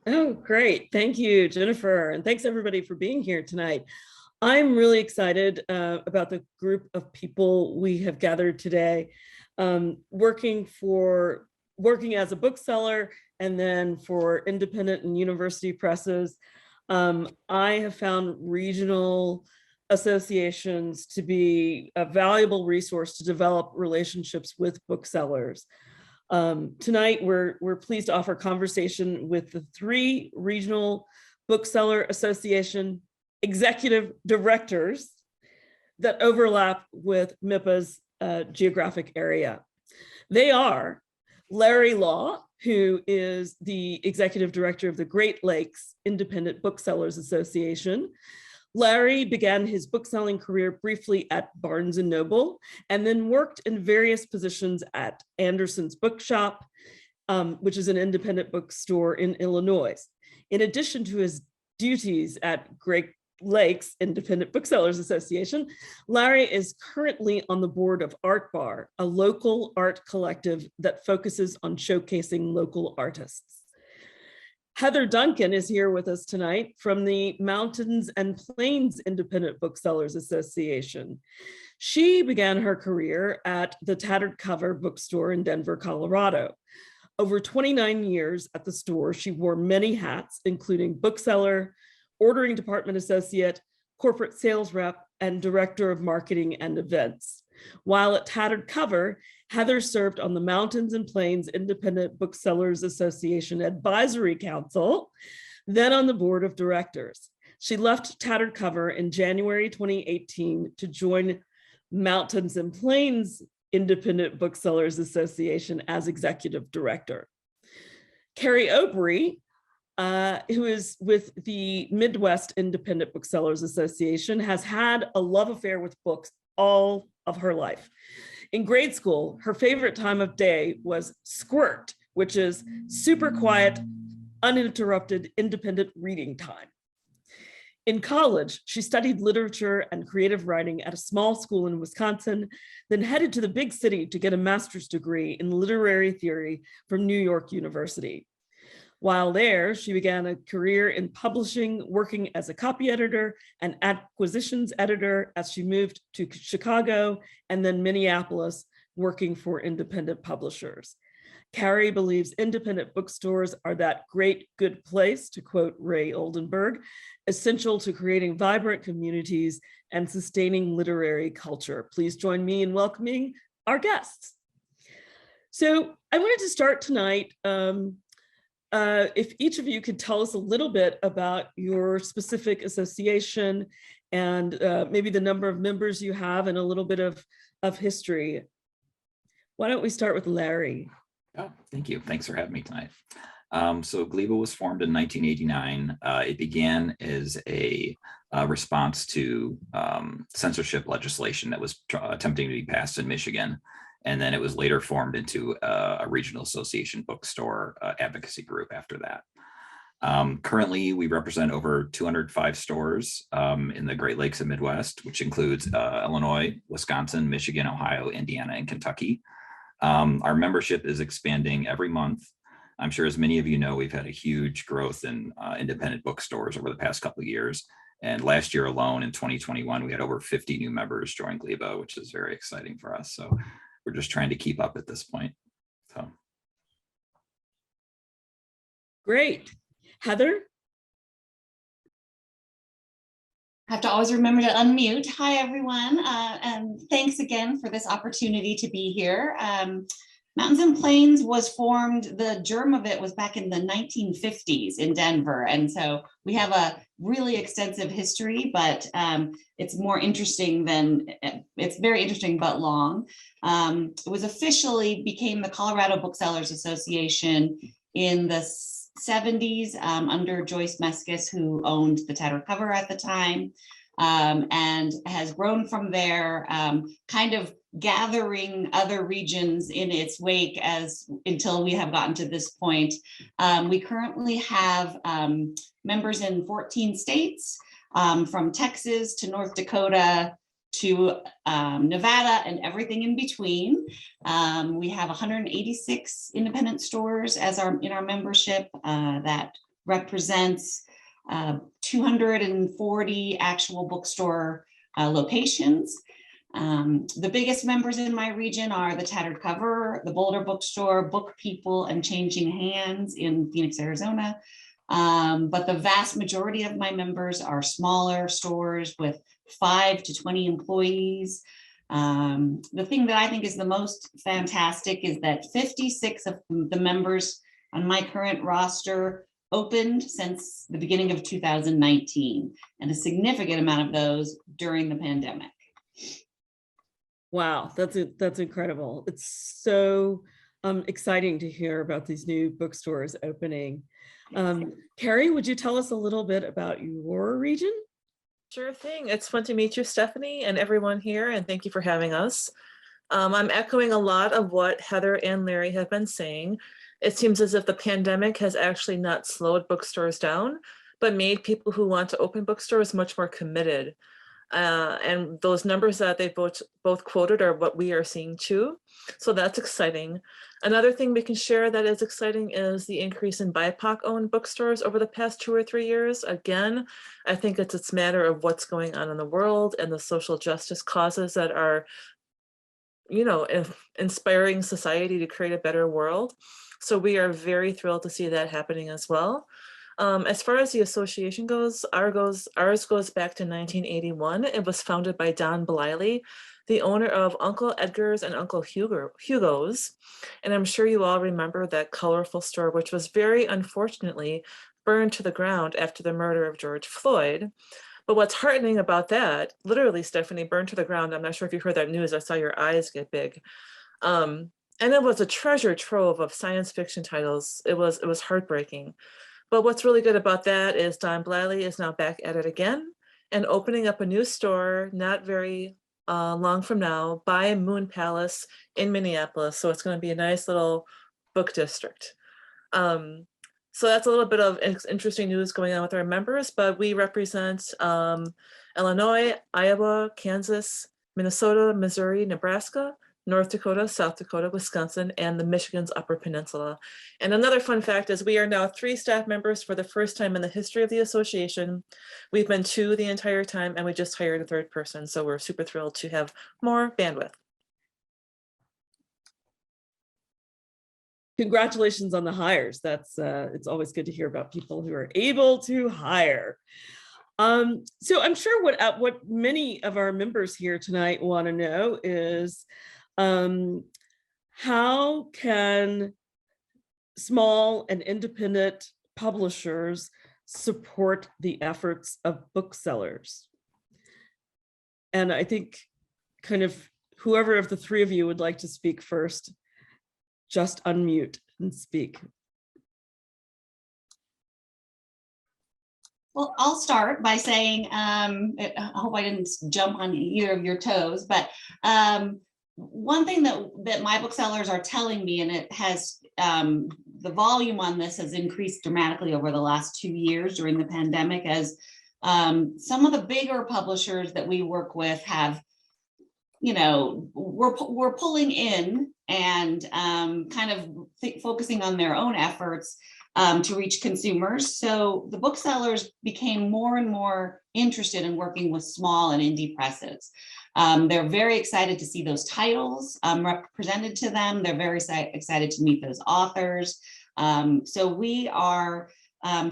Oh, great. Thank you, Jennifer. And thanks everybody for being here tonight. I'm really excited about the group of people we have gathered today, working as a bookseller and then for independent and university presses. I have found regional associations to be a valuable resource to develop relationships with booksellers. Tonight, we're pleased to offer conversation with the 3 regional bookseller association executive directors that overlap with MIPA's geographic area. They are Larry Law, who is the executive director of the Great Lakes Independent Booksellers Association. Larry began his bookselling career briefly at Barnes & Noble and then worked in various positions at Anderson's Bookshop, which is an independent bookstore in Illinois. In addition to his duties at Great Lakes Independent Booksellers Association, Larry is currently on the board of Art Bar, a local art collective that focuses on showcasing local artists. Heather Duncan is here with us tonight from the Mountains and Plains Independent Booksellers Association. She began her career at the Tattered Cover bookstore in Denver, Colorado. Over 29 years at the store, she wore many hats, including bookseller, ordering department associate, corporate sales rep, and director of marketing and events. While at Tattered Cover, Heather served on the Mountains and Plains Independent Booksellers Association Advisory Council, then on the board of directors. She left Tattered Cover in January 2018 to join Mountains and Plains Independent Booksellers Association as executive director. Carrie Obry, who is with the Midwest Independent Booksellers Association, has had a love affair with books all of her life. In grade school, her favorite time of day was Squirt, which is super quiet, uninterrupted, independent reading time. In college, she studied literature and creative writing at a small school in Wisconsin, then headed to the big city to get a master's degree in literary theory from New York University. While there, she began a career in publishing, working as a copy editor and acquisitions editor as she moved to Chicago and then Minneapolis, working for independent publishers. Carrie believes independent bookstores are that great good place, to quote Ray Oldenburg, essential to creating vibrant communities and sustaining literary culture. Please join me in welcoming our guests. So I wanted to start tonight if each of you could tell us a little bit about your specific association and maybe the number of members you have and a little bit of history. Why don't we start with Larry? Oh, thank you. Thanks for having me tonight. So GLEBA was formed in 1989. It began as a response to censorship legislation that was attempting to be passed in Michigan. And then it was later formed into a regional association bookstore advocacy group after that. Currently, we represent over 205 stores in the Great Lakes and Midwest, which includes Illinois, Wisconsin, Michigan, Ohio, Indiana, and Kentucky. Our membership is expanding every month. I'm sure as many of you know, we've had a huge growth in independent bookstores over the past couple of years. And last year alone in 2021, we had over 50 new members join GLEBA, which is very exciting for us. So we're just trying to keep up at this point. So. Great. Heather? I have to always remember to unmute. Hi, everyone. And thanks again for this opportunity to be here. Mountains and Plains was formed, the germ of it was back in the 1950s in Denver. And so we have a really extensive history, but it's more interesting than, it's very interesting but long. It was officially became the Colorado Booksellers Association in the 70s under Joyce Meskis, who owned the Tattered Cover at the time, and has grown from there, kind of gathering other regions in its wake until we have gotten to this point. We currently have members in 14 states, from Texas to North Dakota to Nevada and everything in between. We have 186 independent stores in our membership that represents 240 actual bookstore locations. The biggest members in my region are the Tattered Cover, the Boulder Bookstore, Book People, and Changing Hands in Phoenix, Arizona. But the vast majority of my members are smaller stores with 5 to 20 employees. The thing that I think is the most fantastic is that 56 of the members on my current roster opened since the beginning of 2019, and a significant amount of those during the pandemic. Wow, that's incredible. It's so exciting to hear about these new bookstores opening. Carrie, would you tell us a little bit about your region? Sure thing. It's fun to meet you, Stephanie, and everyone here, and thank you for having us. I'm echoing a lot of what Heather and Larry have been saying. It seems as if the pandemic has actually not slowed bookstores down, but made people who want to open bookstores much more committed. And those numbers that they both quoted are what we are seeing too. So that's exciting. Another thing we can share that is exciting is the increase in BIPOC-owned bookstores over the past 2 or 3 years. Again, I think it's a matter of what's going on in the world and the social justice causes that are, you know, inspiring society to create a better world. So we are very thrilled to see that happening as well. As far as the association goes, ours goes back to 1981. It was founded by Don Bliley, the owner of Uncle Edgar's and Uncle Hugo's. And I'm sure you all remember that colorful store, which was very unfortunately burned to the ground after the murder of George Floyd. But what's heartening about that, literally, Stephanie, burned to the ground. I'm not sure if you heard that news. I saw your eyes get big. And it was a treasure trove of science fiction titles. It was heartbreaking. But what's really good about that is Don Bliley is now back at it again and opening up a new store not very long from now by Moon Palace in Minneapolis. So it's going to be a nice little book district. So that's a little bit of interesting news going on with our members, but we represent Illinois, Iowa, Kansas, Minnesota, Missouri, Nebraska, North Dakota, South Dakota, Wisconsin, and the Michigan's Upper Peninsula. And another fun fact is we are now 3 staff members for the first time in the history of the association. We've been 2 the entire time, and we just hired a 3rd person. So we're super thrilled to have more bandwidth. Congratulations on the hires. That's it's always good to hear about people who are able to hire. So I'm sure what many of our members here tonight want to know is, how can small and independent publishers support the efforts of booksellers? And I think kind of whoever of the 3 of you would like to speak first, just unmute and speak. Well, I'll start by saying, I hope I didn't jump on either of your toes, but one thing that my booksellers are telling me, and it has, the volume on this has increased dramatically over the last 2 years during the pandemic, as some of the bigger publishers that we work with have, you know, we're pulling in and kind of focusing on their own efforts to reach consumers. So the booksellers became more and more interested in working with small and indie presses. They're very excited to see those titles represented to them. They're very excited to meet those authors. So we are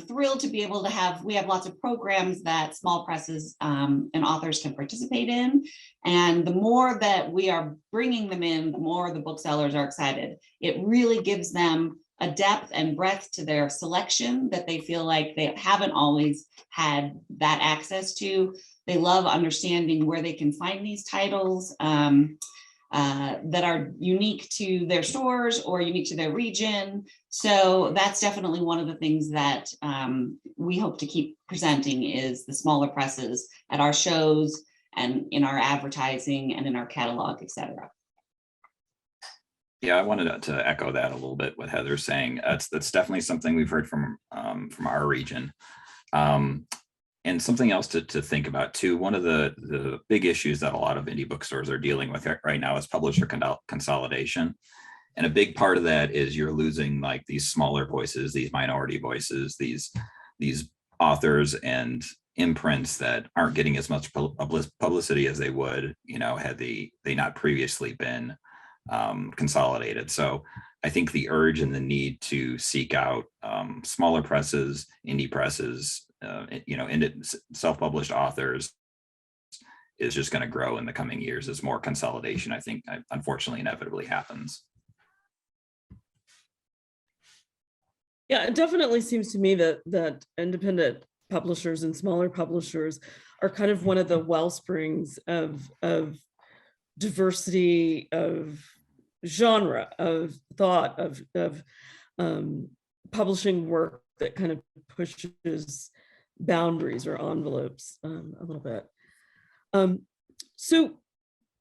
thrilled to be able to have lots of programs that small presses and authors can participate in. And the more that we are bringing them in, the more the booksellers are excited. It really gives them a depth and breadth to their selection that they feel like they haven't always had that access to. They love understanding where they can find these titles that are unique to their stores or unique to their region. So that's definitely one of the things that we hope to keep presenting, is the smaller presses at our shows and in our advertising and in our catalog, et cetera. Yeah, I wanted to echo that a little bit, what Heather's saying. That's definitely something we've heard from our region. And something else to think about too, one of the big issues that a lot of indie bookstores are dealing with right now is publisher consolidation. And a big part of that is you're losing like these smaller voices, these minority voices, these authors and imprints that aren't getting as much publicity as they would, had they not previously been consolidated. So I think the urge and the need to seek out smaller presses, indie presses, self-published authors is just going to grow in the coming years as more consolidation, I think, unfortunately, inevitably happens. Yeah, it definitely seems to me that independent publishers and smaller publishers are kind of one of the well springs of diversity, of genre, of thought, of publishing work that kind of pushes boundaries or envelopes a little bit. So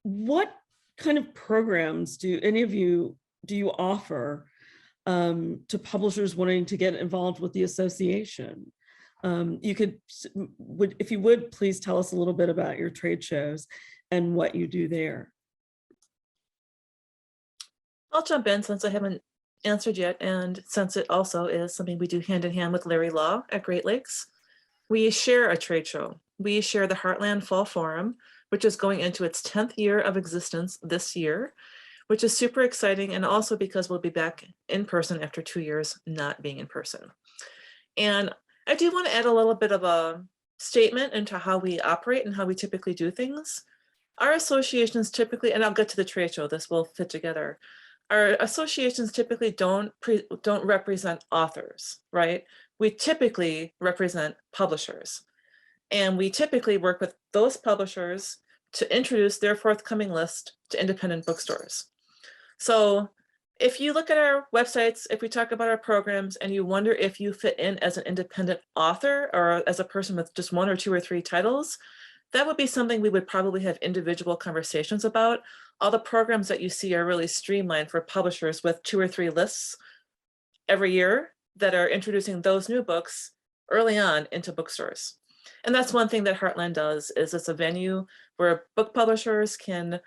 what kind of programs do you offer to publishers wanting to get involved with the association? If you would, please tell us a little bit about your trade shows and what you do there. I'll jump in since I haven't answered yet, and since it also is something we do hand in hand with Larry Law at Great Lakes. We share a trade show. We share the Heartland Fall Forum, which is going into its 10th year of existence this year, which is super exciting, and also because we'll be back in person after 2 years not being in person. And I do want to add a little bit of a statement into how we operate and how we typically do things. Our associations typically, and I'll get to the trade show, this will fit together. Our associations typically don't represent authors, right? We typically represent publishers. And we typically work with those publishers to introduce their forthcoming list to independent bookstores. So if you look at our websites, if we talk about our programs and you wonder if you fit in as an independent author or as a person with just 1 or 2 or 3 titles, that would be something we would probably have individual conversations about. All the programs that you see are really streamlined for publishers with 2 or 3 lists every year that are introducing those new books early on into bookstores. And that's one thing that Heartland does, is it's a venue where book publishers can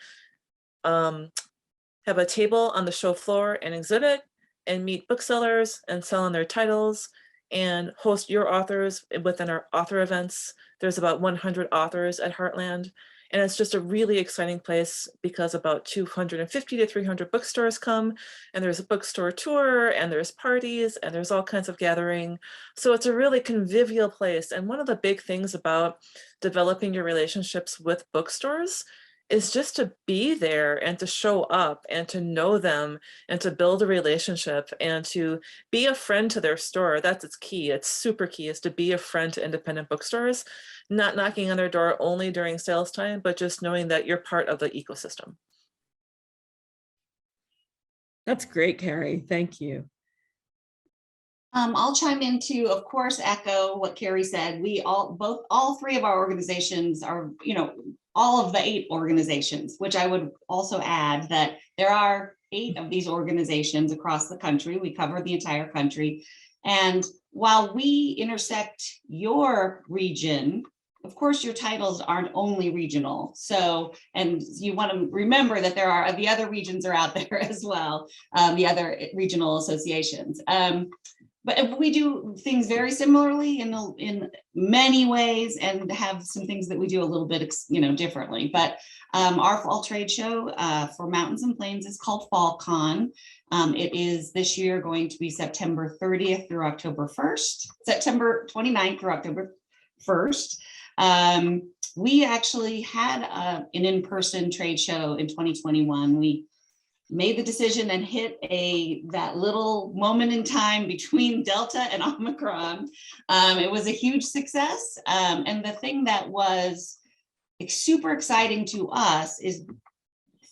have a table on the show floor and exhibit and meet booksellers and sell on their titles and host your authors within our author events. There's about 100 authors at Heartland. And it's just a really exciting place because about 250 to 300 bookstores come, and there's a bookstore tour, and there's parties, and there's all kinds of gathering. So it's a really convivial place. And one of the big things about developing your relationships with bookstores is just to be there and to show up and to know them and to build a relationship and to be a friend to their store. That's its key. It's super key, is to be a friend to independent bookstores, not knocking on their door only during sales time, but just knowing that you're part of the ecosystem. That's great, Carrie. Thank you. I'll chime in to, of course, echo what Carrie said. All 3 of our organizations are, all of the 8 organizations, which I would also add that there are 8 of these organizations across the country. We cover the entire country. And while we intersect your region, of course, your titles aren't only regional. So, and you want to remember that there are the other regions are out there as well, the other regional associations. But we do things very similarly in many ways, and have some things that we do a little bit, differently. But our fall trade show for Mountains and Plains is called Fall Con. It is this year going to be September 30th through October 1st, September 29th through October 1st. We actually had an in-person trade show in 2021. We made the decision and hit that little moment in time between Delta and Omicron. It was a huge success. And the thing that was super exciting to us is,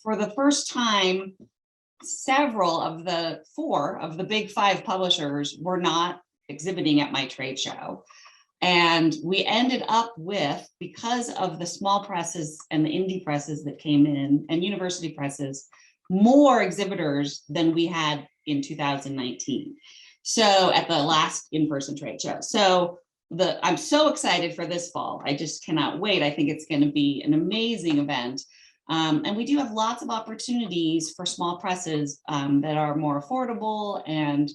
for the first time, several of the 4 of the big 5 publishers were not exhibiting at my trade show. And we ended up with, because of the small presses and the indie presses that came in and university presses, more exhibitors than we had in 2019. So at the last in-person trade show. So I'm so excited for this fall. I just cannot wait. I think it's going to be an amazing event. And we do have lots of opportunities for small presses that are more affordable, and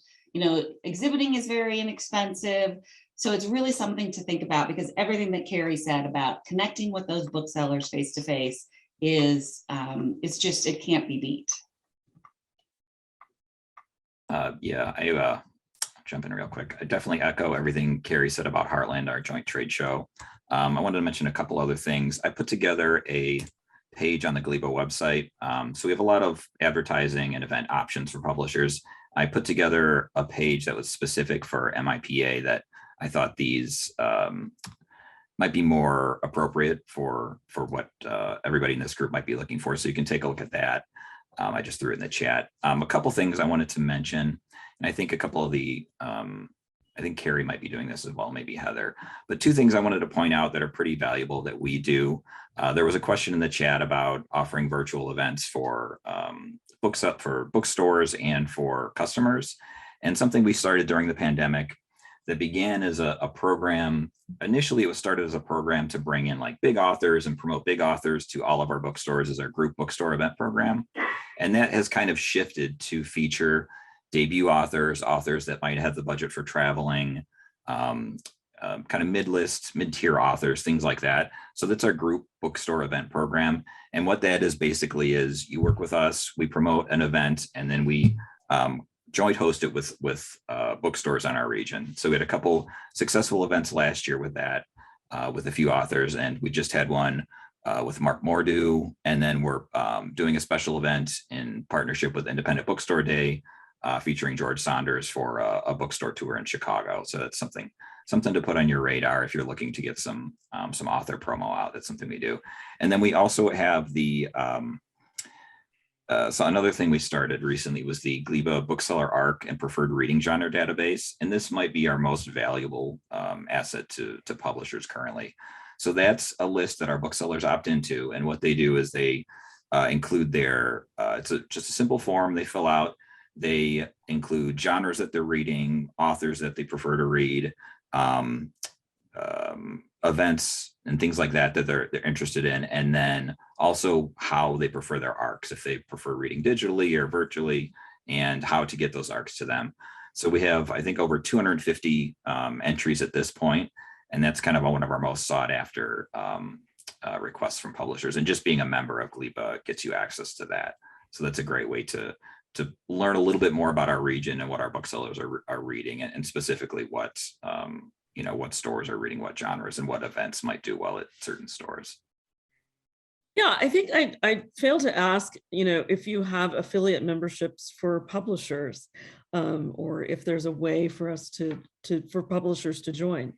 exhibiting is very inexpensive. So it's really something to think about, because everything that Carrie said about connecting with those booksellers face to face is it can't be beat. Yeah, I jump in real quick. I definitely echo everything Carrie said about Heartland, our joint trade show. I wanted to mention a couple other things. I put together a page on the Glebo website. So we have a lot of advertising and event options for publishers. I put together a page that was specific for MIPA that I thought these might be more appropriate for what everybody in this group might be looking for. So you can take a look at that. I just threw it in the chat. A couple things I wanted to mention, and I think a couple of the, I think Carrie might be doing this as well, maybe Heather, but two things I wanted to point out that are pretty valuable that we do. There was a question in the chat about offering virtual events for books up for bookstores and for customers. And something we started during the pandemic that began as a program. Initially, it was started as a program to bring in like big authors and promote big authors to all of our bookstores as our group bookstore event program. And that has kind of shifted to feature debut authors, authors that might have the budget for traveling, kind of mid-tier authors, things like that. So that's our group bookstore event program. And what that is basically is you work with us, we promote an event, and then we joint host it with bookstores on our region. So we had a couple successful events last year with that, with a few authors, and we just had one with Mark Mordew, and then we're doing a special event in partnership with Independent Bookstore Day, featuring George Saunders for a bookstore tour in Chicago. So that's something to put on your radar if you're looking to get some author promo out. That's something we do. And then we also have the so another thing we started recently was the Gleba Bookseller ARC and Preferred Reading Genre Database. And this might be our most valuable asset to publishers currently. So that's a list that our booksellers opt into. And what they do is they include their, it's just a simple form they fill out. They include genres that they're reading, authors that they prefer to read, events and things like that they're interested in, and then also how they prefer their ARCs, if they prefer reading digitally or virtually, and how to get those ARCs to them. So we have, I think, over 250 entries at this point, and that's kind of one of our most sought after requests from publishers. And just being a member of Gleba gets you access to that. So that's a great way to learn a little bit more about our region and what our booksellers are reading, and specifically what what stores are reading what genres and what events might do well at certain stores. Yeah, I think I failed to ask, if you have affiliate memberships for publishers, or if there's a way for us for publishers to join.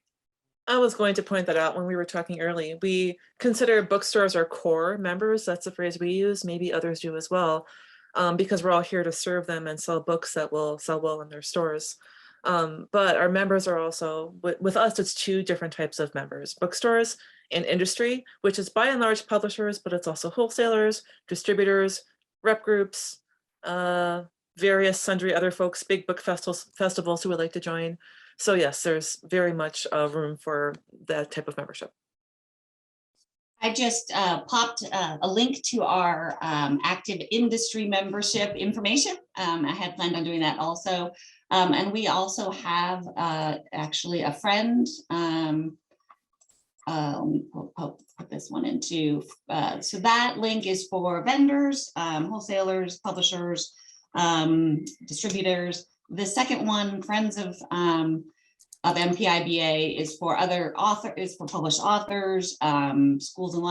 I was going to point that out when we were talking early. We consider bookstores our core members. That's the phrase we use. Maybe others do as well, because we're all here to serve them and sell books that will sell well in their stores. But our members are also, with us, it's two different types of members: bookstores and industry, which is by and large publishers, but it's also wholesalers, distributors, rep groups, various sundry other folks, big book festivals who would like to join. So yes, there's very much room for that type of membership. I just popped a link to our active industry membership information. I had planned on doing that also. And we also have actually a friend. Let me put this one into. So that link is for vendors, wholesalers, publishers, distributors. The second one, Friends of MPIBA, is for published authors, schools and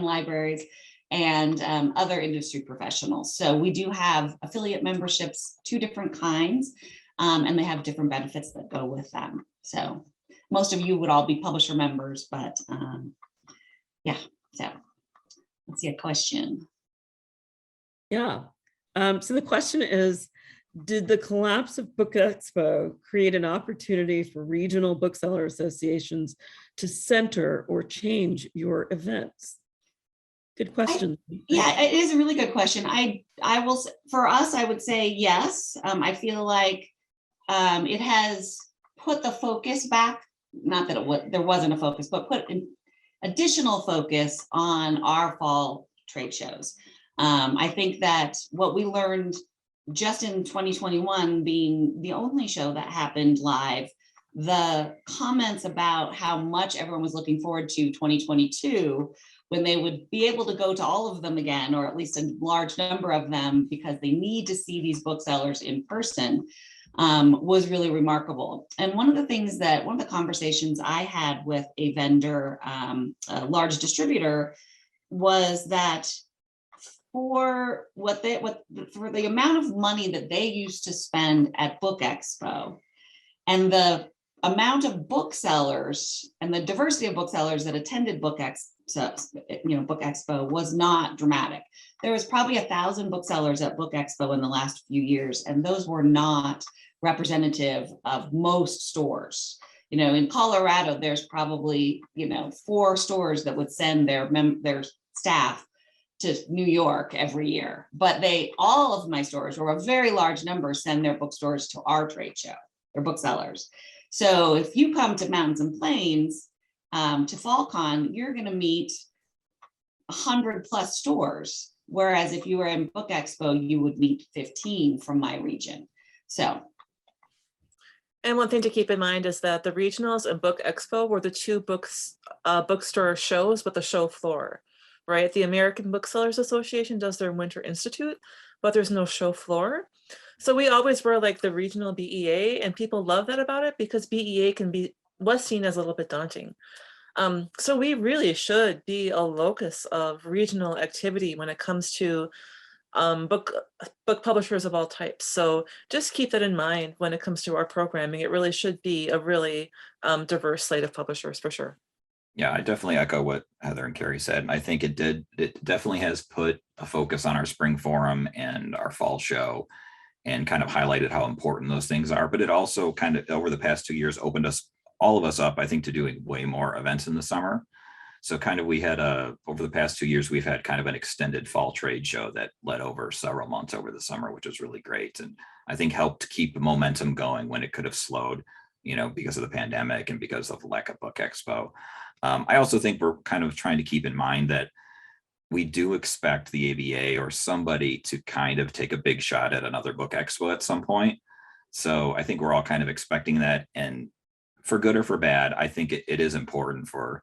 libraries, and other industry professionals. So we do have affiliate memberships, two different kinds, and they have different benefits that go with them. So most of you would all be publisher members, but yeah. So let's see a question. Yeah. So the question is, did the collapse of Book Expo create an opportunity for regional bookseller associations to center or change your events? Good question. Yeah, it is a really good question. I will, for us, I would say yes. I feel like it has put the focus back, not that there wasn't a focus, but additional focus on our fall trade shows. I think that what we learned just in 2021 being the only show that happened live, the comments about how much everyone was looking forward to 2022, when they would be able to go to all of them again, or at least a large number of them, because they need to see these booksellers in person, was really remarkable. And one of the conversations I had with a vendor, a large distributor, was that for for the amount of money that they used to spend at Book Expo, and the amount of booksellers and the diversity of booksellers that attended Book Expo was not dramatic. There was probably 1,000 booksellers at Book Expo in the last few years, and those were not representative of most stores. In Colorado, there's probably 4 stores that would send their staff to New York every year, but all of my stores, or a very large number, send their bookstores to our trade show, their booksellers. So if you come to Mountains and Plains to FallCon, you're going to meet 100+ stores, whereas if you were in Book Expo, you would meet 15 from my region. So. And one thing to keep in mind is that the regionals and Book Expo were the 2 bookstore shows with the show floor, right? The American Booksellers Association does their Winter Institute, but there's no show floor. So we always were like the regional BEA, and people love that about it because BEA was seen as a little bit daunting. So we really should be a locus of regional activity when it comes to book publishers of all types. So just keep that in mind when it comes to our programming. It really should be a really diverse slate of publishers for sure. Yeah, I definitely echo what Heather and Carrie said. I think it definitely has put a focus on our spring forum and our fall show and kind of highlighted how important those things are. But it also kind of over the past 2 years opened all of us up, I think, to doing way more events in the summer. So kind of we had over the past 2 years, we've had kind of an extended fall trade show that led over several months over the summer, which was really great. And I think helped keep the momentum going when it could have slowed, because of the pandemic and because of the lack of Book Expo. I also think we're kind of trying to keep in mind that we do expect the ABA or somebody to kind of take a big shot at another Book Expo at some point. So I think we're all kind of expecting that. And for good or for bad, I think it is important for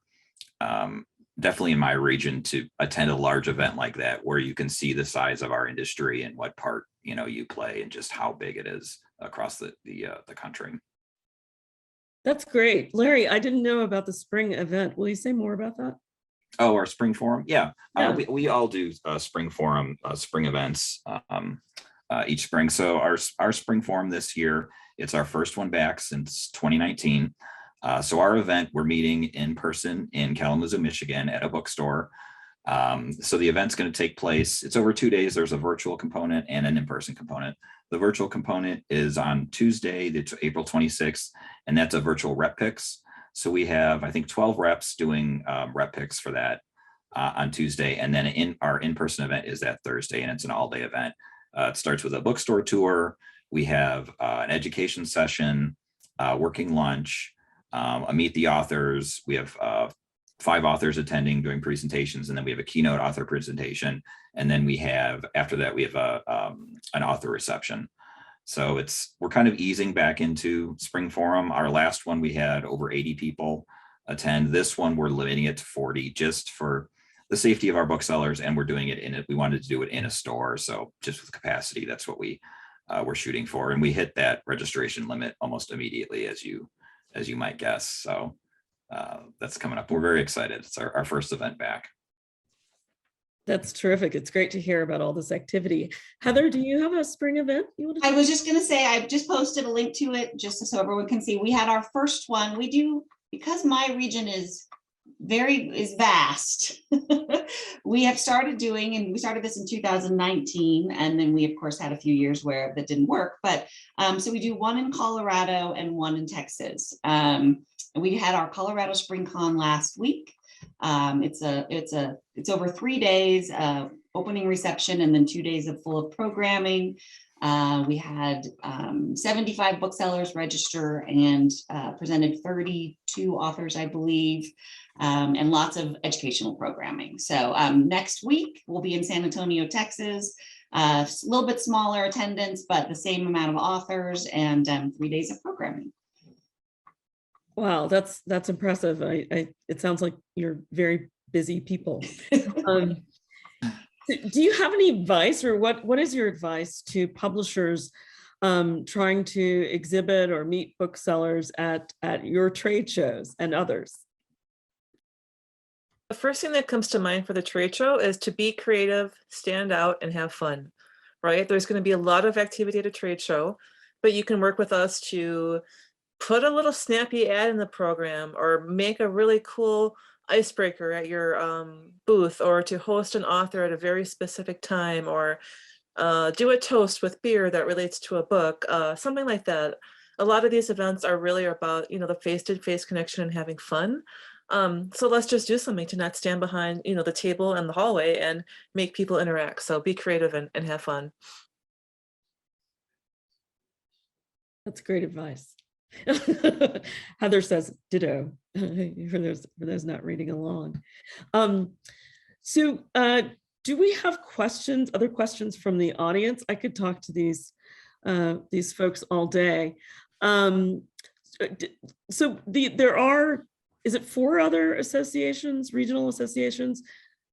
definitely in my region to attend a large event like that, where you can see the size of our industry and what part, you play and just how big it is across the country. That's great. Larry, I didn't know about the spring event. Will you say more about that? Oh, our spring forum? Yeah. Yeah. We all do spring forum, spring events each spring. So our spring forum this year, it's our first one back since 2019. So our event, we're meeting in person in Kalamazoo, Michigan at a bookstore. So the event's going to take place. It's over 2 days. There's a virtual component and an in-person component. The virtual component is on Tuesday, April 26th, and that's a virtual rep picks. So we have, I think, 12 reps doing rep picks for that on Tuesday. And then our in-person event is that Thursday, and it's an all-day event. It starts with a bookstore tour. We have an education session, working lunch, a meet the authors. We have 5 authors attending doing presentations, and then we have a keynote author presentation. And then after that, we have an author reception. So we're kind of easing back into spring forum. Our last one, we had over 80 people attend. This one, we're limiting it to 40 just for the safety of our booksellers. And we're doing it we wanted to do it in a store. So just with capacity, that's what we're shooting for. And we hit that registration limit almost immediately, as you might guess. So that's coming up. We're very excited. It's our first event back. That's terrific. It's great to hear about all this activity. Heather, do you have a spring event you want to? I was just going to say, I just posted a link to it just so everyone can see. We had our first one. We do, because my region is vast. We have started doing, and we started this in 2019, and then we of course had a few years where that didn't work. But so we do one in Colorado and one in Texas. And we had our Colorado Spring Con last week. It's over 3 days, opening reception, and then 2 days full of programming. We had 75 booksellers register and presented 32 authors, I believe, and lots of educational programming. So next week we'll be in San Antonio, Texas. A little bit smaller attendance, but the same amount of authors and 3 days of programming. Wow, that's impressive. It sounds like you're very busy people. Do you have any advice, or what is your advice to publishers trying to exhibit or meet booksellers at your trade shows and others? The first thing that comes to mind for the trade show is to be creative, stand out, and have fun, right? There's going to be a lot of activity at a trade show, but you can work with us to put a little snappy ad in the program, or make a really cool icebreaker at your booth, or to host an author at a very specific time, or do a toast with beer that relates to a book, something like that. A lot of these events are really about, the face-to-face connection and having fun. So let's just do something to not stand behind, the table and the hallway, and make people interact. So be creative and have fun. That's great advice. Heather says ditto for those not reading along. So do we have other questions from the audience? I could talk to these folks all day. So there are, is it 4 other associations, regional associations?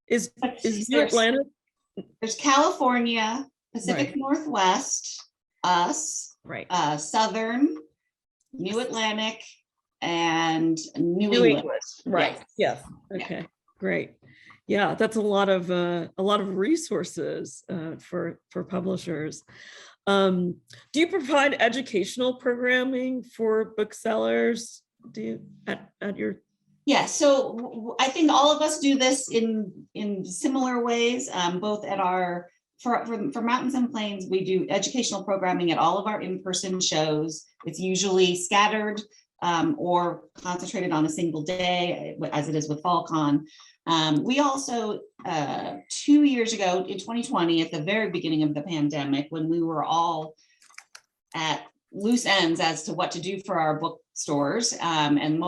Is Mid-Atlantic? There's California, Pacific Right. Northwest, us, Right. Southern, New Atlantic, and New New England. England. Right. Yes. Okay. Great. Yeah, that's a lot of resources for publishers. Do you provide educational programming for booksellers? Do you at your? Yeah, so I think all of us do this in similar ways, both at our, for Mountains and Plains, we do educational programming at all of our in-person shows. It's usually scattered or concentrated on a single day, as it is with FallCon. We also, 2 years ago in 2020, at the very beginning of the pandemic, when we were all at loose ends as to what to do for our bookstores, and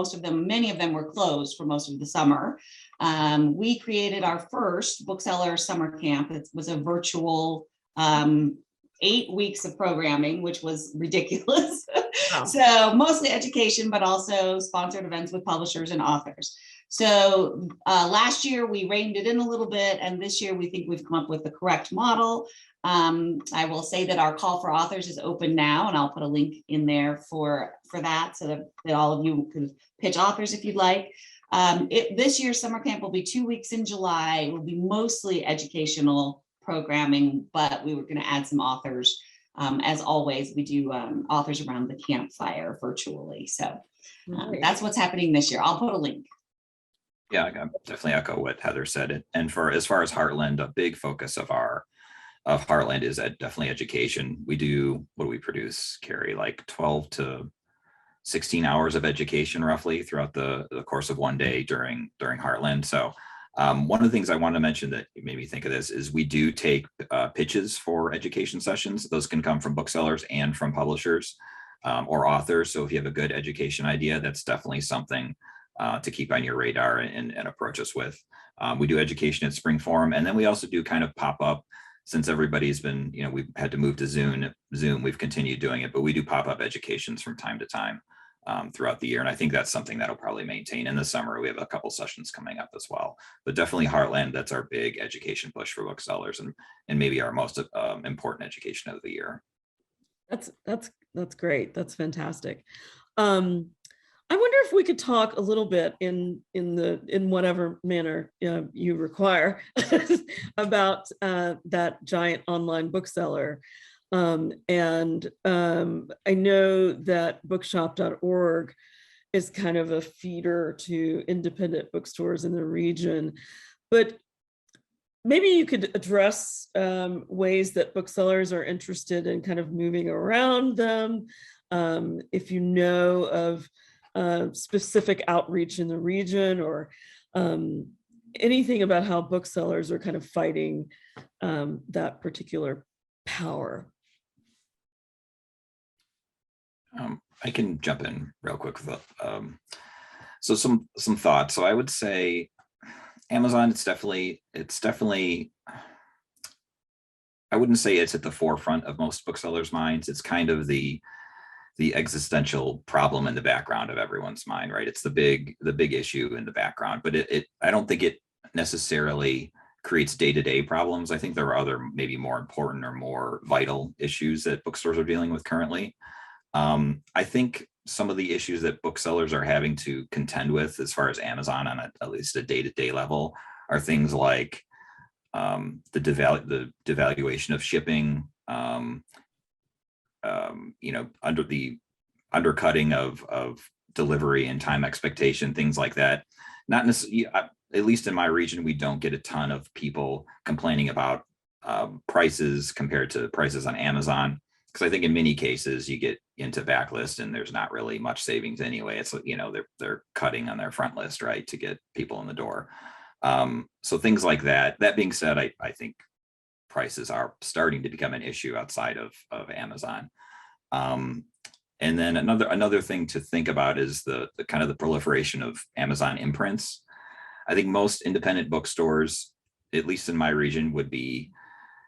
many of them were closed for most of the summer. We created our first Bookseller summer camp. It was a virtual 8 weeks of programming, which was ridiculous. Wow. So mostly education, but also sponsored events with publishers and authors. So last year we reined it in a little bit, and this year we think we've come up with the correct model. I will say that our call for authors is open now, and I'll put a link in there for that, so that all of you can pitch authors if you'd like. This year's summer camp will be 2 weeks in July. It will be mostly educational programming, but we were going to add some authors. As always, we do authors around the campfire virtually. So that's what's happening this year. I'll put a link. Yeah, I definitely echo what Heather said. And as far as Heartland, a big focus of Heartland is definitely education. We do, what do we produce, Carrie, like 12 to 16 hours of education roughly throughout the course of one day during Heartland. So one of the things I want to mention that made me think of this is we do take pitches for education sessions. Those can come from booksellers and from publishers or authors. So if you have a good education idea, that's definitely something to keep on your radar and approach us with. We do education at Spring Forum, and then we also do kind of pop up. Since everybody's been, we've had to move to Zoom, we've continued doing it, but we do pop-up educations from time to time throughout the year. And I think that's something that'll probably maintain in the summer. We have a couple sessions coming up as well, but definitely Heartland, that's our big education push for booksellers and maybe our most important education of the year. That's great. That's fantastic. I wonder if we could talk a little bit in whatever manner you require about that giant online bookseller. And I know that bookshop.org is kind of a feeder to independent bookstores in the region, but maybe you could address ways that booksellers are interested in kind of moving around them. If you know of specific outreach in the region, or anything about how booksellers are kind of fighting that particular power. I can jump in real quick with so some thoughts. So I would say Amazon, it's definitely, I wouldn't say it's at the forefront of most booksellers' minds. It's kind of the existential problem in the background of everyone's mind, right? It's the big issue in the background, but I don't think it necessarily creates day-to-day problems. I think there are other maybe more important or more vital issues that bookstores are dealing with currently. I think some of the issues that booksellers are having to contend with as far as Amazon on at least a day-to-day level are things like the devaluation of shipping, under the undercutting of delivery and time expectation, things like that. Not necessarily, at least in my region, we don't get a ton of people complaining about prices compared to prices on Amazon. Because I think in many cases you get into backlist and there's not really much savings anyway. It's, they're cutting on their front list, right, to get people in the door. So things like that. That being said, I think prices are starting to become an issue outside of Amazon. And then another thing to think about is the kind of the proliferation of Amazon imprints. I think most independent bookstores, at least in my region,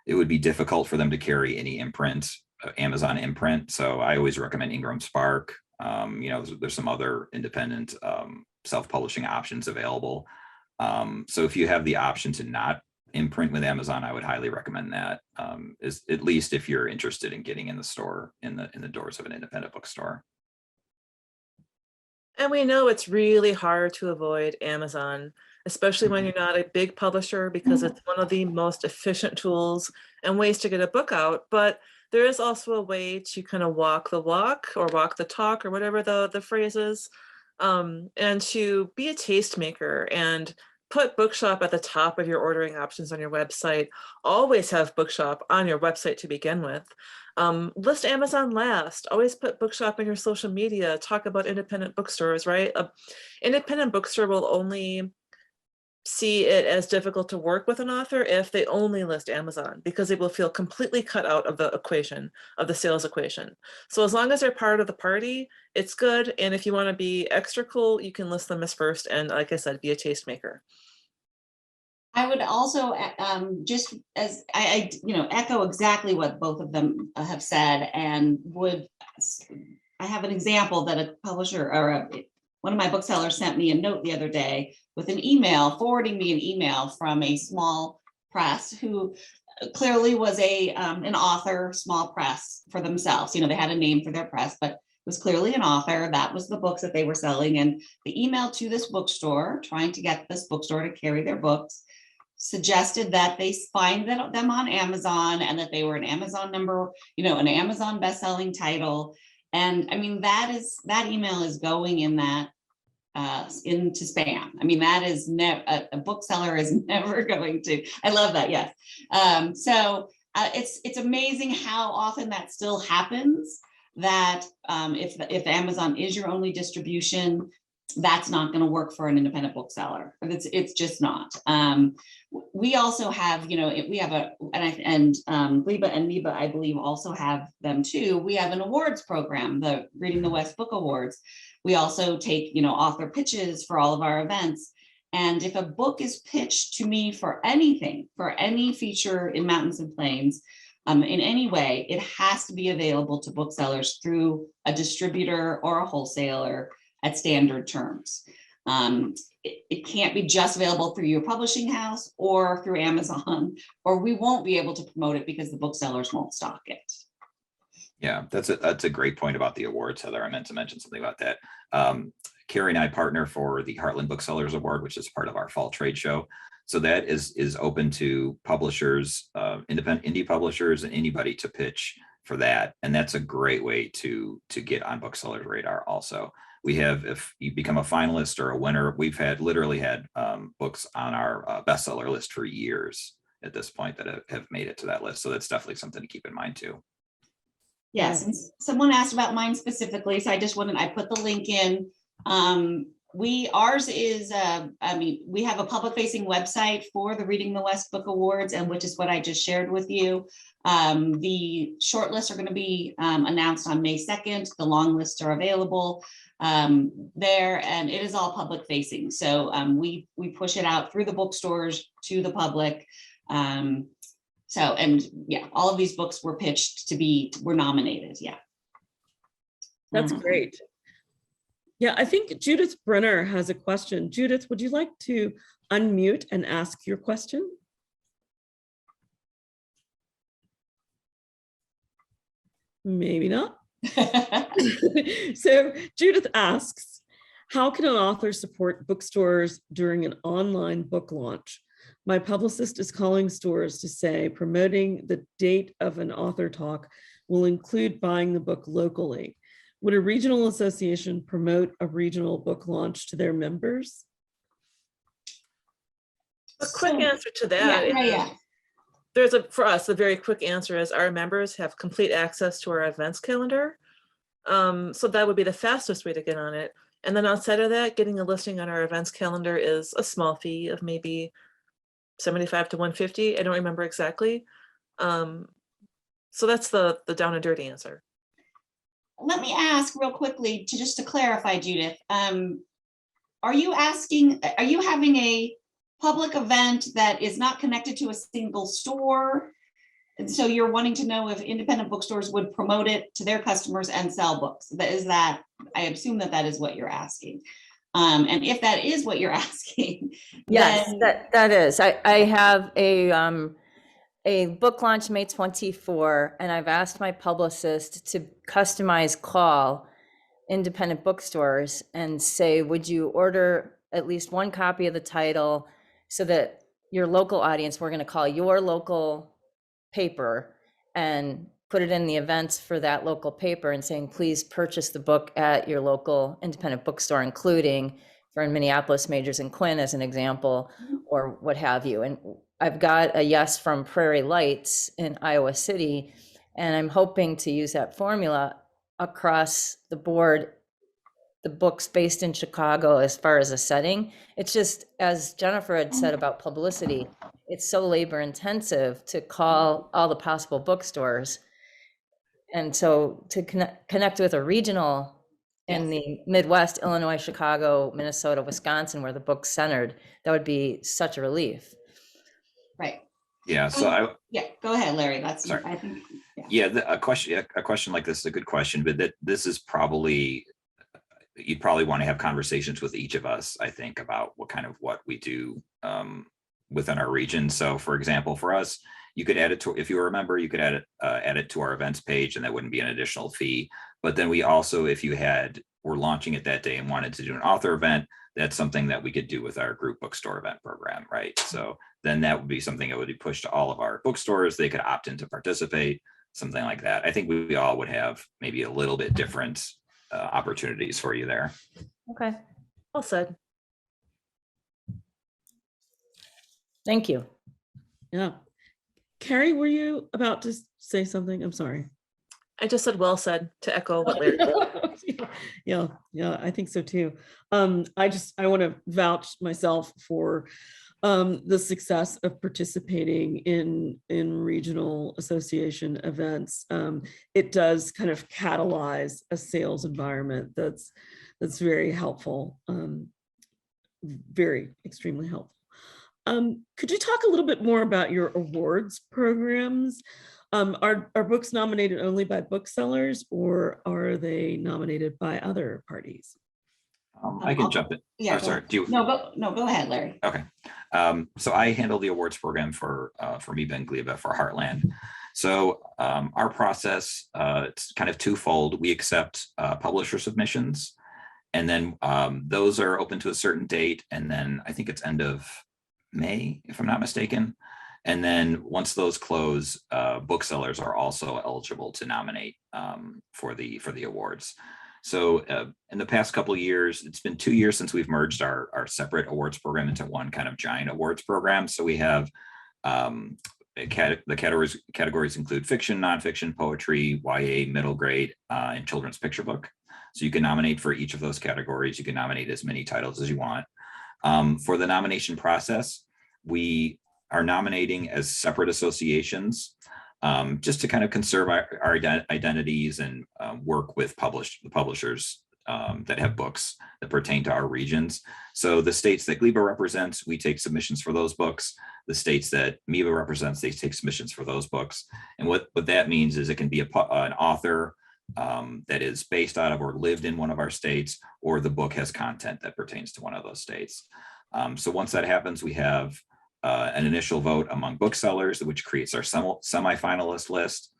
it would be difficult for them to carry any imprint, Amazon imprint. So I always recommend Ingram Spark. There's some other independent self-publishing options available. So if you have the option to not imprint with Amazon, I would highly recommend that, is at least if you're interested in getting in the store, in the doors of an independent bookstore. And we know it's really hard to avoid Amazon, especially when you're not a big publisher, because it's one of the most efficient tools and ways to get a book out. But there is also a way to kind of walk the walk or walk the talk or whatever the phrase is, and to be a tastemaker and put Bookshop at the top of your ordering options on your website. Always have Bookshop on your website to begin with. List Amazon last. Always put Bookshop in your social media. Talk about independent bookstores, right? An independent bookstore will only see it as difficult to work with an author if they only list Amazon, because they will feel completely cut out of the equation, of the sales equation. So as long as they're part of the party, it's good. And if you want to be extra cool, you can list them as first. And like I said, be a tastemaker. I would also just as I echo exactly what both of them have said, and I have an example that a publisher or one of my booksellers sent me a note the other day with an email, forwarding me an email from a small press who clearly was an author, small press for themselves. They had a name for their press, but was clearly an author. That was the books that they were selling. And the email to this bookstore, trying to get this bookstore to carry their books, suggested that they find them on Amazon and that they were an Amazon number, an Amazon best-selling title. And I mean, that email is going in that into spam. I mean, that is a bookseller is never going to. I love that. Yes. So it's amazing how often that still happens. That if Amazon is your only distribution, that's not going to work for an independent bookseller. It's just not. We also have, we have Gleba and Neba, I believe, also have them too. We have an awards program, the Reading the West Book Awards. We also take, author pitches for all of our events. And if a book is pitched to me for anything, for any feature in Mountains and Plains, in any way, it has to be available to booksellers through a distributor or a wholesaler at standard terms. It can't be just available through your publishing house or through Amazon, or we won't be able to promote it because the booksellers won't stock it. Yeah, that's a great point about the awards, Heather. I meant to mention something about that. Carrie and I partner for the Heartland Booksellers Award, which is part of our fall trade show. So that is open to publishers, independent indie publishers, and anybody to pitch for that. And that's a great way to get on booksellers' radar also. We have, if you become a finalist or a winner, we've literally had books on our bestseller list for years at this point that have made it to that list. So that's definitely something to keep in mind too. Yes, and someone asked about mine specifically, so I put the link in. Ours is, we have a public facing website for the Reading the West Book Awards, and which is what I just shared with you. The short lists are going to be announced on May 2nd. The long lists are available there, and it is all public facing. So we push it out through the bookstores to the public. So, and yeah, all of these books were pitched were nominated. Yeah. That's great. Yeah, I think Judith Brenner has a question. Judith, would you like to unmute and ask your question? Maybe not. So Judith asks, how can an author support bookstores during an online book launch? My publicist is calling stores to say promoting the date of an author talk will include buying the book locally. Would a regional association promote a regional book launch to their members? A quick answer to that. Yeah. For us, the very quick answer is our members have complete access to our events calendar. So that would be the fastest way to get on it. And then outside of that, getting a listing on our events calendar is a small fee of maybe 75 to 150. I don't remember exactly. So that's the down and dirty answer. Let me ask real quickly just to clarify, Judith, are you having a public event that is not connected to a single store? And so you're wanting to know if independent bookstores would promote it to their customers and sell books. I assume that is what you're asking. And if that is what you're asking. Yes, then... that is. I have a book launch May 24, and I've asked my publicist to customize call independent bookstores and say, would you order at least one copy of the title so that your local audience, we're going to call your local paper and put it in the events for that local paper and saying, please purchase the book at your local independent bookstore, including for in Minneapolis, Majors and Quinn as an example, or what have you. And I've got a yes from Prairie Lights in Iowa City, and I'm hoping to use that formula across the board, the books based in Chicago as far as a setting. It's just, as Jennifer had said about publicity, it's so labor intensive to call all the possible bookstores. And so to connect with a regional in the Midwest, Illinois, Chicago, Minnesota, Wisconsin, where the book's centered, that would be such a relief. Right. Yeah. So go ahead, Larry. That's sorry. I think. A question like this is a good question, but this is probably, you'd probably want to have conversations with each of us, I think, about what we do within our region. So for example, for us, you could add it to, if you were a member, you could add it to our events page, and that wouldn't be an additional fee. But then we also, if you were launching it that day and wanted to do an author event, that's something that we could do with our group bookstore event program, right? So then that would be something that would be pushed to all of our bookstores. They could opt in to participate, something like that. I think we all would have maybe a little bit different opportunities for you there. Okay. Well said. Thank you. Yeah. Carrie, were you about to say something? I'm sorry. I just said well said to echo what Larry said. Yeah, I think so too. I want to vouch myself for the success of participating in regional association events. It does kind of catalyze a sales environment that's very helpful, extremely helpful. Could you talk a little bit more about your awards programs? Are books nominated only by booksellers, or are they nominated by other parties? I can jump in. Yeah. Sorry. Go ahead, Larry. Okay. So I handle the awards program for MEBA and GLIBA for Heartland. So our process, it's kind of twofold. We accept publisher submissions, and then those are open to a certain date. And then I think it's end of May, if I'm not mistaken. And then once those close, booksellers are also eligible to nominate for the awards. So in the past couple of years, it's been 2 years since we've merged our separate awards program into one kind of giant awards program. So we have the categories include fiction, nonfiction, poetry, YA, middle grade, and children's picture book. So you can nominate for each of those categories. You can nominate as many titles as you want. For the nomination process, we are nominating as separate associations, just to kind of conserve our identities and work with the publishers that have books that pertain to our regions. So the states that Gleba represents, we take submissions for those books. The states that MEBA represents, they take submissions for those books. And what that means is it can be an author that is based out of or lived in one of our states, or the book has content that pertains to one of those states. So once that happens, we have an initial vote among booksellers, which creates our semi-finalist list.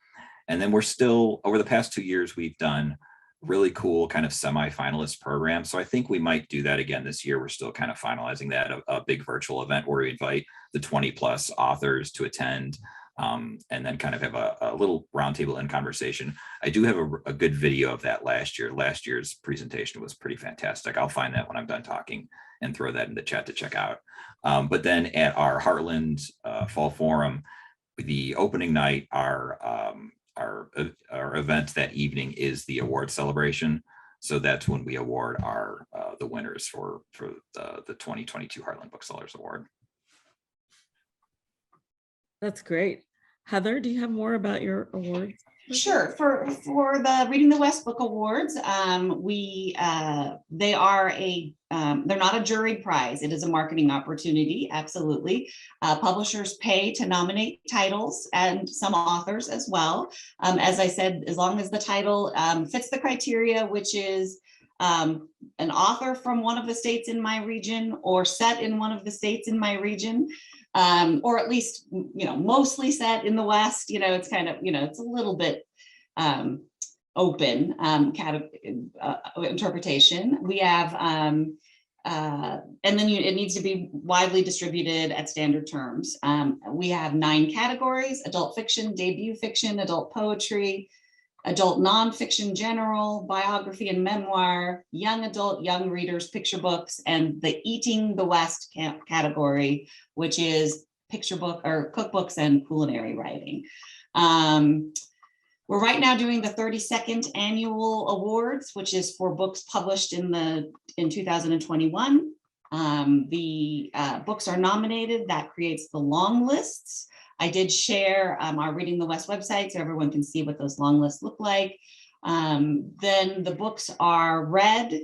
And then we're still, over the past 2 years, we've done really cool kind of semi-finalist programs. So I think we might do that again this year. We're still kind of finalizing that, a big virtual event where we invite the 20+ authors to attend, and then kind of have a little roundtable and conversation. I do have a good video of that last year. Last year's presentation was pretty fantastic. I'll find that when I'm done talking and throw that in the chat to check out. But then at our Heartland Fall Forum, the opening night, our event that evening is the award celebration. So that's when we award the winners for the 2022 Heartland Booksellers Award. That's great. Heather, do you have more about your awards? Sure. For the Reading the West Book Awards, they are they're not a juried prize. It is a marketing opportunity. Absolutely. Publishers pay to nominate titles and some authors as well. As I said, as long as the title fits the criteria, which is an author from one of the states in my region or set in one of the states in my region. Or at least, mostly set in the West, it's kind of, it's a little bit open kind of interpretation. We have, and then it needs to be widely distributed at standard terms. We have 9 categories: adult fiction, debut fiction, adult poetry, adult nonfiction general, biography and memoir, young adult, young readers, picture books, and the Eating the West category, which is picture book or cookbooks and culinary writing. We're right now doing the 32nd annual awards, which is for books published in 2021. The books are nominated. That creates the long lists. I did share our Reading the West website so everyone can see what those long lists look like. Then the books are read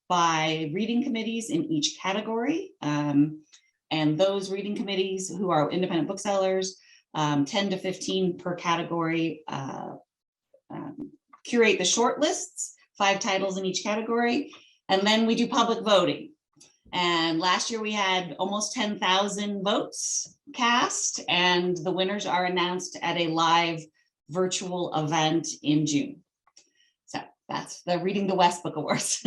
by reading committees in each category. And those reading committees, who are independent booksellers, 10 to 15 per category, curate the short lists, 5 titles in each category. And then we do public voting. And last year we had almost 10,000 votes cast, and the winners are announced at a live virtual event in June. So that's the Reading the West Book Awards.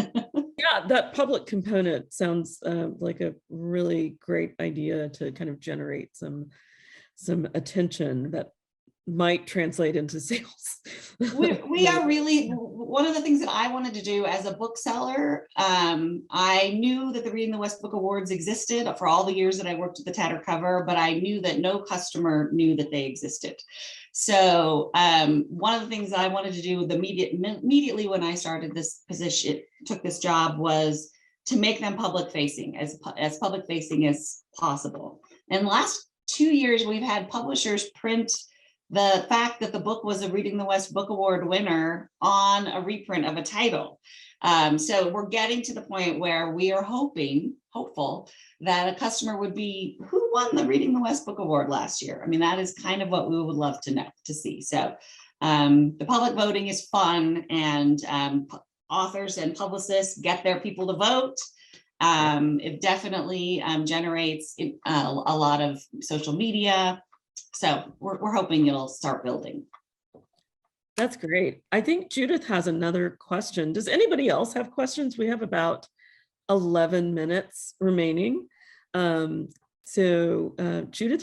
Yeah, that public component sounds like a really great idea to kind of generate some attention that might translate into sales. We are really, one of the things that I wanted to do as a bookseller, I knew that the Reading the West Book Awards existed for all the years that I worked at the Tattered Cover, but I knew that no customer knew that they existed. So one of the things that I wanted to do immediately when I started this position, took this job, was to make them public facing, as public facing as possible. And the last 2 years, we've had publishers print the fact that the book was a Reading the West Book Award winner on a reprint of a title. So we're getting to the point where we are hopeful that a customer would be, who won the Reading the West Book Award last year? I mean, that is kind of what we would love to see. So the public voting is fun, and authors and publicists get their people to vote. It definitely generates a lot of social media. So we're hoping it'll start building. That's great. I think Judith has another question. Does anybody else have questions? We have about 11 minutes remaining. Judith,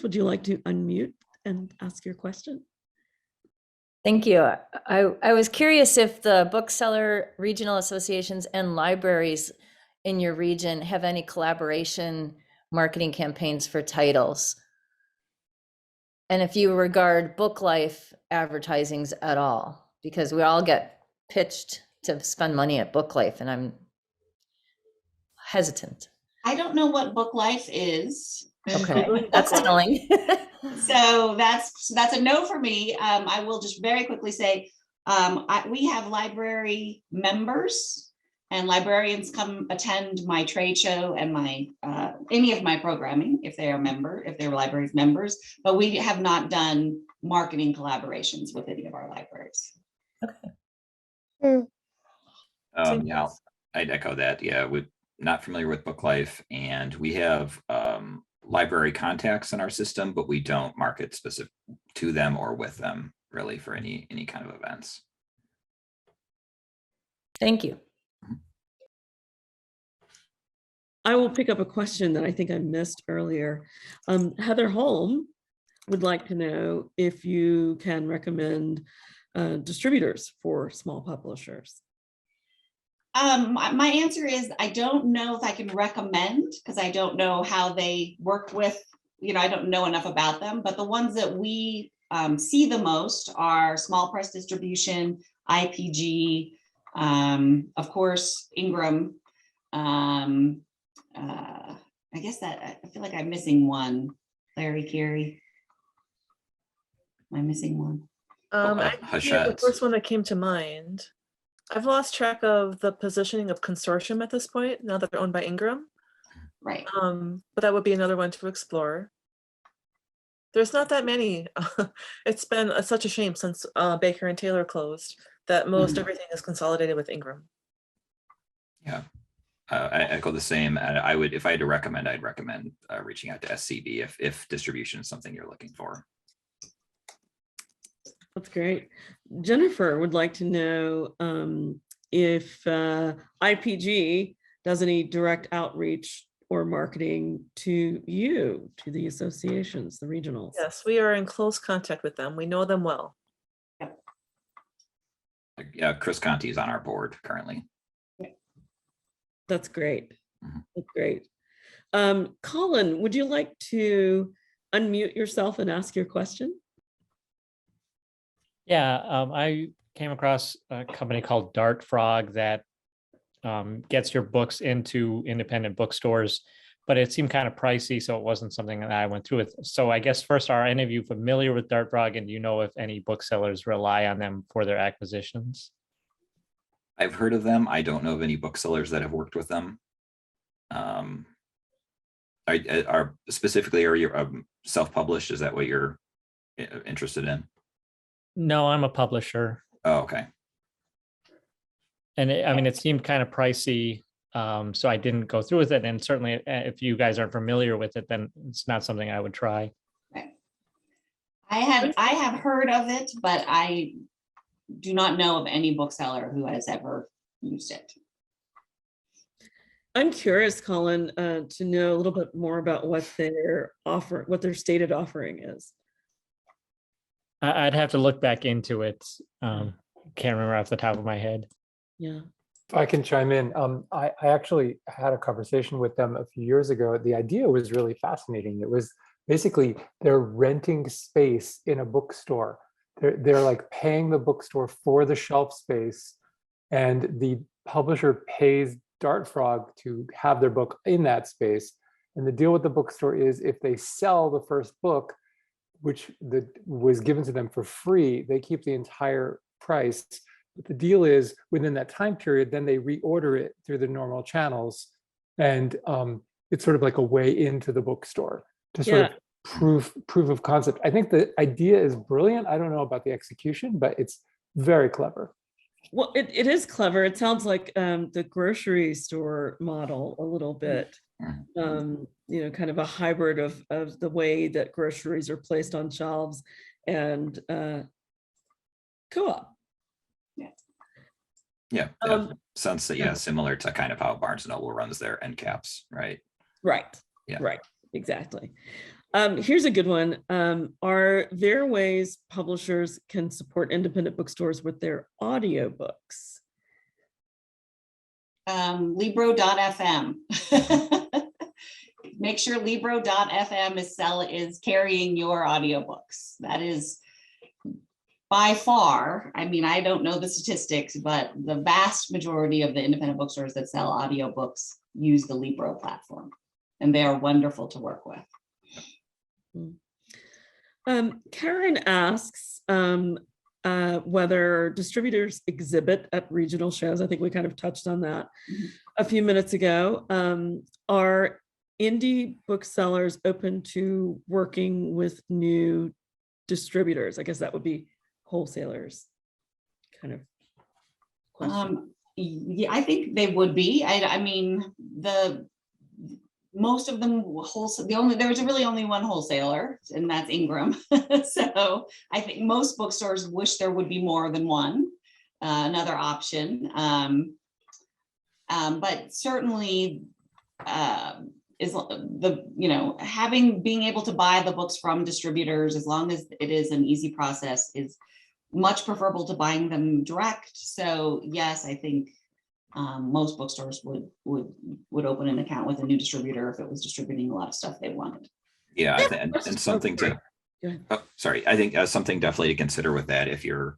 would you like to unmute and ask your question? Thank you. I was curious if the bookseller regional associations and libraries in your region have any collaboration marketing campaigns for titles, and if you regard book life advertisings at all, because we all get pitched to spend money at Book Life, and I'm hesitant. I don't know what Book Life is. Okay, that's telling. So that's a no for me. I will just very quickly say, we have library members, and librarians come attend my trade show and my any of my programming if they're library members, but we have not done marketing collaborations with any of our libraries. Okay. Yeah, I'd echo that. Yeah, we're not familiar with Book Life, and we have library contacts in our system, but we don't market specific to them or with them really for any kind of events. Thank you. I will pick up a question that I think I missed earlier. Heather Holm would like to know if you can recommend distributors for small publishers. My answer is I don't know if I can recommend, because I don't know how they work with, I don't know enough about them, but the ones that we see the most are small press distribution, IPG, of course, Ingram. I guess that I feel like I'm missing one. Larry, Carrie. Am I missing one? The first one that came to mind. I've lost track of the positioning of Consortium at this point, now that they're owned by Ingram. Right. But that would be another one to explore. There's not that many. It's been such a shame since Baker and Taylor closed that most everything is consolidated with Ingram. Yeah, I echo the same. I would, if I had to recommend, I'd recommend reaching out to SCB if distribution is something you're looking for. That's great. Jennifer would like to know if IPG does any direct outreach or marketing to you, to the associations, the regionals. Yes, we are in close contact with them. We know them well. Yeah, Chris Conti is on our board currently. That's great. That's great. Colin, would you like to unmute yourself and ask your question? Yeah, I came across a company called Dart Frog that gets your books into independent bookstores, but it seemed kind of pricey, so it wasn't something that I went through with. So I guess first, are any of you familiar with Dart Frog, and do you know if any booksellers rely on them for their acquisitions? I've heard of them. I don't know of any booksellers that have worked with them. Are you self-published? Is that what you're interested in? No, I'm a publisher. Oh, okay. And it seemed kind of pricey, so I didn't go through with it. And certainly, if you guys aren't familiar with it, then it's not something I would try. Right. I have heard of it, but I do not know of any bookseller who has ever used it. I'm curious, Colin, to know a little bit more about what their stated offering is. I'd have to look back into it. Can't remember off the top of my head. Yeah. If I can chime in, I actually had a conversation with them a few years ago. The idea was really fascinating. It was basically they're renting space in a bookstore. They're like paying the bookstore for the shelf space, and the publisher pays Dart Frog to have their book in that space. And the deal with the bookstore is if they sell the first book, which was given to them for free, they keep the entire price. But the deal is within that time period, then they reorder it through the normal channels. And it's sort of like a way into the bookstore to sort of proof of concept. I think the idea is brilliant. I don't know about the execution, but it's very clever. Well, it is clever. It sounds like the grocery store model a little bit. Kind of a hybrid of the way that groceries are placed on shelves and co-op. Yeah, sounds similar to kind of how Barnes & Noble runs their end caps, right? Right. Yeah. Right. Exactly. Here's a good one. Are there ways publishers can support independent bookstores with their audiobooks? Libro.fm. Make sure Libro.fm is carrying your audiobooks. That is by far, I mean, I don't know the statistics, but the vast majority of the independent bookstores that sell audiobooks use the Libro platform, and they are wonderful to work with. Karen asks whether distributors exhibit at regional shows. I think we kind of touched on that a few minutes ago. Are indie booksellers open to working with new distributors? I guess that would be wholesalers kind of question. Yeah, I think they would be. I mean, most of them wholesale. There was really only one wholesaler, and that's Ingram. So I think most bookstores wish there would be more than one, another option. But certainly, is being able to buy the books from distributors, as long as it is an easy process, is much preferable to buying them direct. So yes, I think most bookstores would open an account with a new distributor if it was distributing a lot of stuff they wanted. Yeah, and something to, sorry, I think something definitely to consider with that. If you're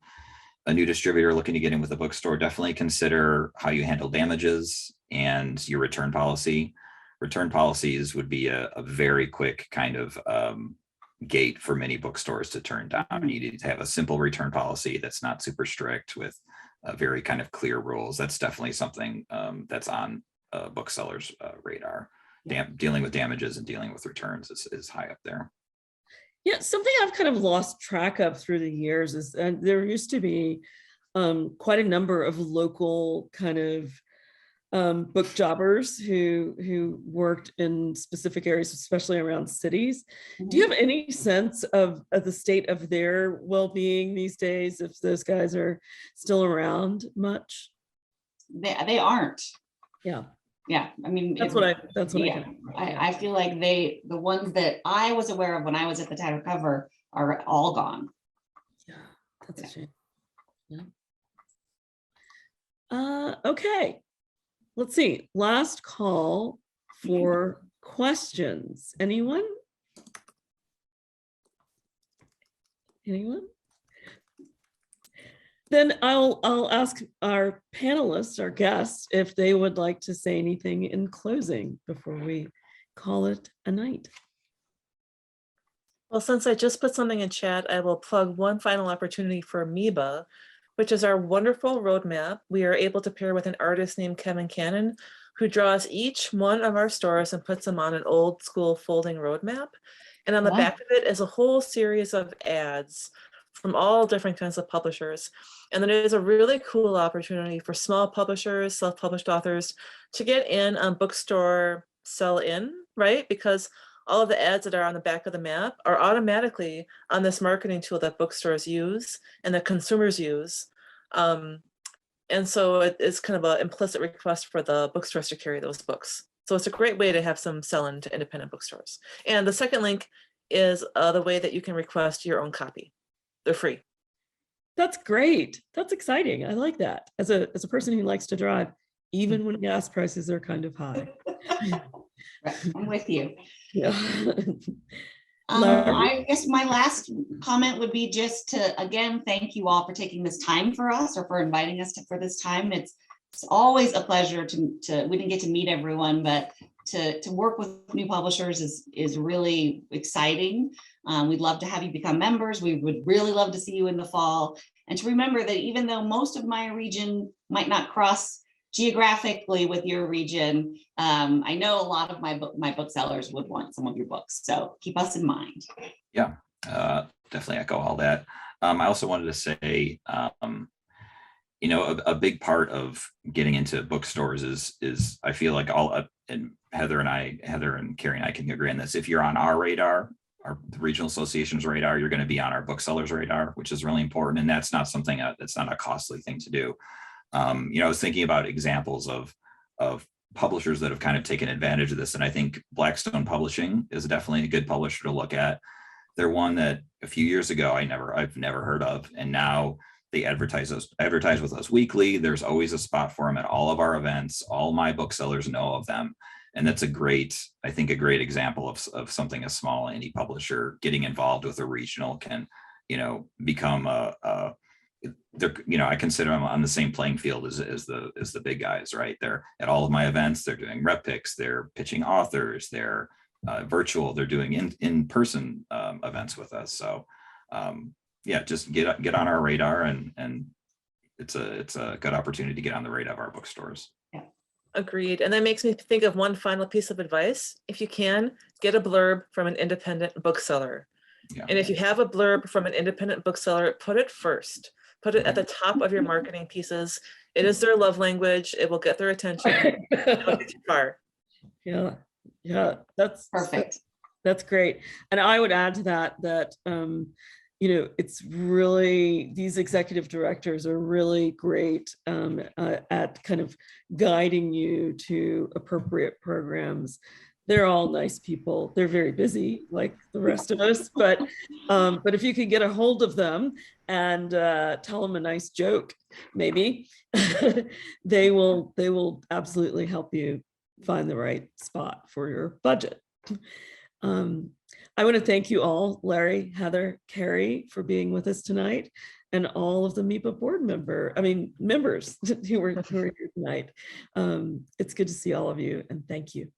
a new distributor looking to get in with a bookstore, definitely consider how you handle damages and your return policy. Return policies would be a very quick kind of gate for many bookstores to turn down. You need to have a simple return policy that's not super strict, with very kind of clear rules. That's definitely something that's on booksellers' radar. Dealing with damages and dealing with returns is high up there. Yeah, something I've kind of lost track of through the years is there used to be quite a number of local kind of book jobbers who worked in specific areas, especially around cities. Do you have any sense of the state of their well-being these days, if those guys are still around much? They aren't. Yeah. Yeah, I mean, that's what I feel like the ones that I was aware of when I was at the title cover are all gone. Yeah, that's a shame. Yeah. Okay. Let's see. Last call for questions. Anyone? Anyone? Then I'll ask our panelists, our guests, if they would like to say anything in closing before we call it a night. Well, since I just put something in chat, I will plug one final opportunity for Amoeba, which is our wonderful roadmap. We are able to pair with an artist named Kevin Cannon, who draws each one of our stores and puts them on an old school folding roadmap. And on the back of it is a whole series of ads from all different kinds of publishers. And then it is a really cool opportunity for small publishers, self-published authors to get in on bookstore sell-in, right? Because all of the ads that are on the back of the map are automatically on this marketing tool that bookstores use and that consumers use. And so it's kind of an implicit request for the bookstores to carry those books. So it's a great way to have some sell-in to independent bookstores. And the second link is the way that you can request your own copy. They're free. That's great. That's exciting. I like that. As a person who likes to drive, even when gas prices are kind of high. I'm with you. Yeah. I guess my last comment would be just to, again, thank you all for taking this time for us, or for inviting us for this time. It's always a pleasure to we didn't get to meet everyone, but to work with new publishers is really exciting. We'd love to have you become members. We would really love to see you in the fall. And to remember that even though most of my region might not cross geographically with your region, I know a lot of my booksellers would want some of your books. So keep us in mind. Yeah, definitely echo all that. I also wanted to say, a big part of getting into bookstores is I feel like and Heather and Carrie and I can agree on this. If you're on our radar, the regional association's radar, you're going to be on our booksellers' radar, which is really important. And that's not something that's not a costly thing to do. I was thinking about examples of publishers that have kind of taken advantage of this. And I think Blackstone Publishing is definitely a good publisher to look at. They're one that a few years ago I've never heard of. And now they advertise with us weekly. There's always a spot for them at all of our events. All my booksellers know of them. And that's a great example of something a small indie publisher getting involved with a regional can become they're, I consider them on the same playing field as the big guys, right? They're at all of my events, they're doing rep picks, they're pitching authors, they're virtual, they're doing in-person events with us. So yeah, just get on our radar, and it's a good opportunity to get on the radar of our bookstores. Agreed. And that makes me think of one final piece of advice. If you can, get a blurb from an independent bookseller. Yeah. And if you have a blurb from an independent bookseller, put it first. Put it at the top of your marketing pieces. It is their love language. It will get their attention. It'll get you far. Yeah, that's Perfect. That's great. And I would add to that, it's really, these executive directors are really great at kind of guiding you to appropriate programs. They're all nice people. They're very busy like the rest of us, but if you can get a hold of them and tell them a nice joke, maybe they will absolutely help you find the right spot for your budget. I want to thank you all, Larry, Heather, Carrie, for being with us tonight, and all of the MEPA board members who were here tonight. It's good to see all of you, and thank you.